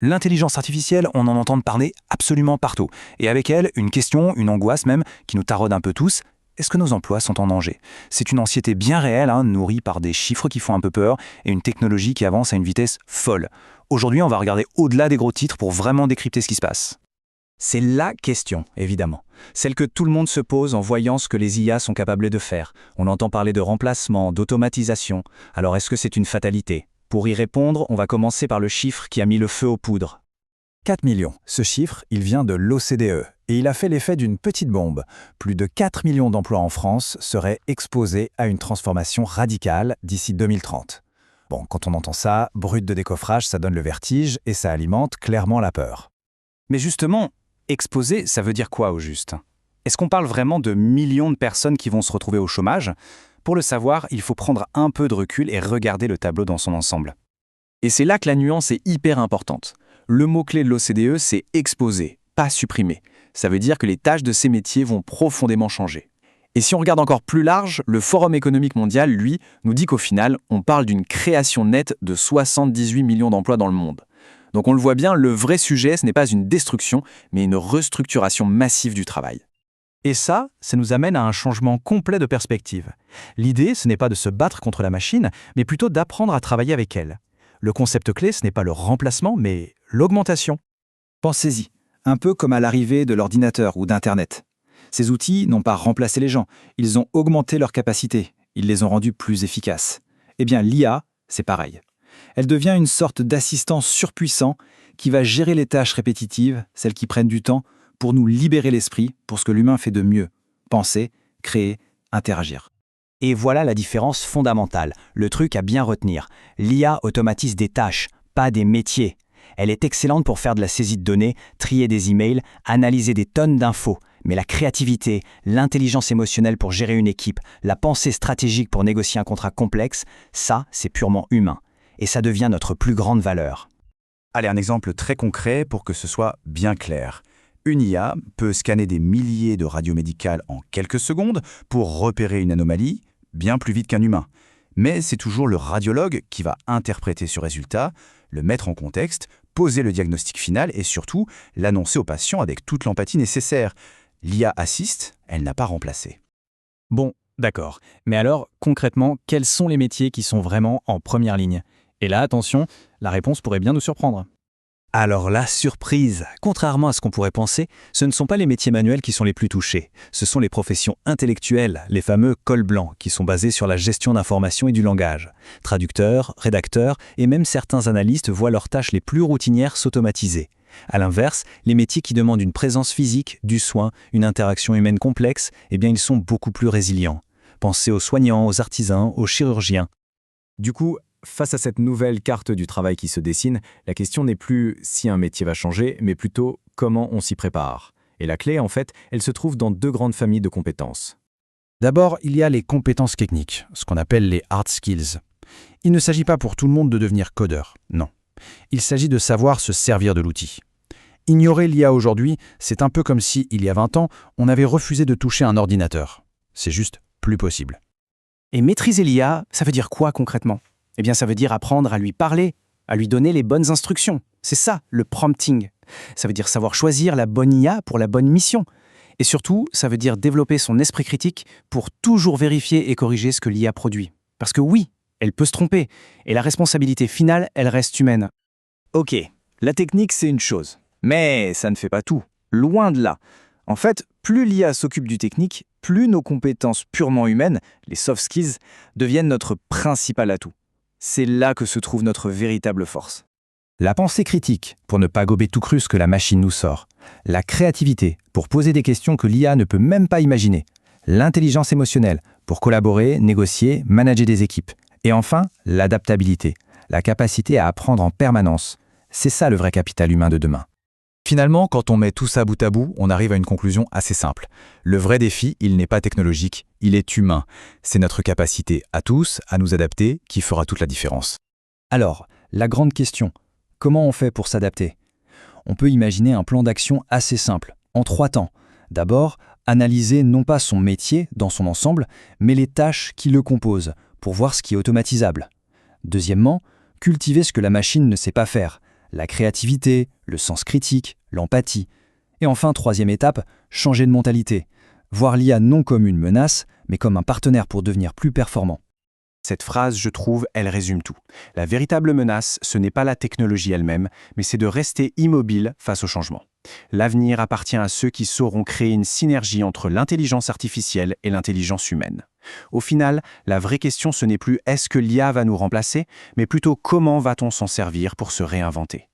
L'intelligence artificielle, on en entend parler absolument partout. Et avec elle, une question, une angoisse même, qui nous taraude un peu tous. Est-ce que nos emplois sont en danger? C'est une anxiété bien réelle, nourrie par des chiffres qui font un peu peur et une technologie qui avance à une vitesse folle. Aujourd'hui, on va regarder au-delà des gros titres pour vraiment décrypter ce qui se passe. C'est la question, évidemment. Celle que tout le monde se pose en voyant ce que les IA sont capables de faire. On entend parler de remplacement, d'automatisation. Alors est-ce que c'est une fatalité? Pour y répondre, on va commencer par le chiffre qui a mis le feu aux poudres. 4 millions. Ce chiffre, il vient de l'OCDE et il a fait l'effet d'une petite bombe. Plus de 4 millions d'emplois en France seraient exposés à une transformation radicale d'ici 2030. Bon, quand on entend ça, brut de décoffrage, ça donne le vertige et ça alimente clairement la peur. Mais justement, exposé, ça veut dire quoi au juste? Est-ce qu'on parle vraiment de millions de personnes qui vont se retrouver au chômage? Pour le savoir, il faut prendre un peu de recul et regarder le tableau dans son ensemble. Et c'est là que la nuance est hyper importante. Le mot-clé de l'OCDE, c'est exposer, pas supprimer. Ça veut dire que les tâches de ces métiers vont profondément changer. Et si on regarde encore plus large, le Forum économique mondial, lui, nous dit qu'au final, on parle d'une création nette de 78 millions d'emplois dans le monde. Donc on le voit bien, le vrai sujet, ce n'est pas une destruction, mais une restructuration massive du travail. Et ça nous amène à un changement complet de perspective. L'idée, ce n'est pas de se battre contre la machine, mais plutôt d'apprendre à travailler avec elle. Le concept clé, ce n'est pas le remplacement, mais l'augmentation. Pensez-y, un peu comme à l'arrivée de l'ordinateur ou d'Internet. Ces outils n'ont pas remplacé les gens, ils ont augmenté leurs capacités, ils les ont rendus plus efficaces. Eh bien, l'IA, c'est pareil. Elle devient une sorte d'assistant surpuissant qui va gérer les tâches répétitives, celles qui prennent du temps, pour nous libérer l'esprit pour ce que l'humain fait de mieux, penser, créer, interagir. Et voilà la différence fondamentale, le truc à bien retenir. L'IA automatise des tâches, pas des métiers. Elle est excellente pour faire de la saisie de données, trier des emails, analyser des tonnes d'infos. Mais la créativité, l'intelligence émotionnelle pour gérer une équipe, la pensée stratégique pour négocier un contrat complexe, ça, c'est purement humain. Et ça devient notre plus grande valeur. Allez, un exemple très concret pour que ce soit bien clair. Une IA peut scanner des milliers de radios médicales en quelques secondes pour repérer une anomalie, bien plus vite qu'un humain. Mais c'est toujours le radiologue qui va interpréter ce résultat, le mettre en contexte, poser le diagnostic final et surtout l'annoncer au patient avec toute l'empathie nécessaire. L'IA assiste, elle n'a pas remplacé. Bon, d'accord. Mais alors, concrètement, quels sont les métiers qui sont vraiment en première ligne? Et là, attention, la réponse pourrait bien nous surprendre. Alors la surprise, contrairement à ce qu'on pourrait penser, ce ne sont pas les métiers manuels qui sont les plus touchés. Ce sont les professions intellectuelles, les fameux cols blancs, qui sont basés sur la gestion d'informations et du langage. Traducteurs, rédacteurs et même certains analystes voient leurs tâches les plus routinières s'automatiser. À l'inverse, les métiers qui demandent une présence physique, du soin, une interaction humaine complexe, ils sont beaucoup plus résilients. Pensez aux soignants, aux artisans, aux chirurgiens. Du coup, face à cette nouvelle carte du travail qui se dessine, la question n'est plus si un métier va changer, mais plutôt comment on s'y prépare. Et la clé, en fait, elle se trouve dans deux grandes familles de compétences. D'abord, il y a les compétences techniques, ce qu'on appelle les hard skills. Il ne s'agit pas pour tout le monde de devenir codeur, non. Il s'agit de savoir se servir de l'outil. Ignorer l'IA aujourd'hui, c'est un peu comme si, il y a 20 ans, on avait refusé de toucher un ordinateur. C'est juste plus possible. Et maîtriser l'IA, ça veut dire quoi concrètement? Eh bien, ça veut dire apprendre à lui parler, à lui donner les bonnes instructions. C'est ça, le prompting. Ça veut dire savoir choisir la bonne IA pour la bonne mission. Et surtout, ça veut dire développer son esprit critique pour toujours vérifier et corriger ce que l'IA produit. Parce que oui, elle peut se tromper, et la responsabilité finale, elle reste humaine. Ok, la technique c'est une chose, mais ça ne fait pas tout. Loin de là. En fait, plus l'IA s'occupe du technique, plus nos compétences purement humaines, les soft skills, deviennent notre principal atout. C'est là que se trouve notre véritable force. La pensée critique, pour ne pas gober tout cru ce que la machine nous sort. La créativité, pour poser des questions que l'IA ne peut même pas imaginer. L'intelligence émotionnelle, pour collaborer, négocier, manager des équipes. Et enfin, l'adaptabilité, la capacité à apprendre en permanence. C'est ça le vrai capital humain de demain. Finalement, quand on met tout ça bout à bout, on arrive à une conclusion assez simple. Le vrai défi, il n'est pas technologique, il est humain. C'est notre capacité à tous à nous adapter qui fera toute la différence. Alors, la grande question, comment on fait pour s'adapter? On peut imaginer un plan d'action assez simple, en 3 temps. D'abord, analyser non pas son métier dans son ensemble, mais les tâches qui le composent, pour voir ce qui est automatisable. Deuxièmement, cultiver ce que la machine ne sait pas faire, la créativité, le sens critique, l'empathie. Et enfin, troisième étape, changer de mentalité. Voir l'IA non comme une menace, mais comme un partenaire pour devenir plus performant. Cette phrase, je trouve, elle résume tout. La véritable menace, ce n'est pas la technologie elle-même, mais c'est de rester immobile face au changement. L'avenir appartient à ceux qui sauront créer une synergie entre l'intelligence artificielle et l'intelligence humaine. Au final, la vraie question, ce n'est plus est-ce que l'IA va nous remplacer, mais plutôt comment va-t-on s'en servir pour se réinventer.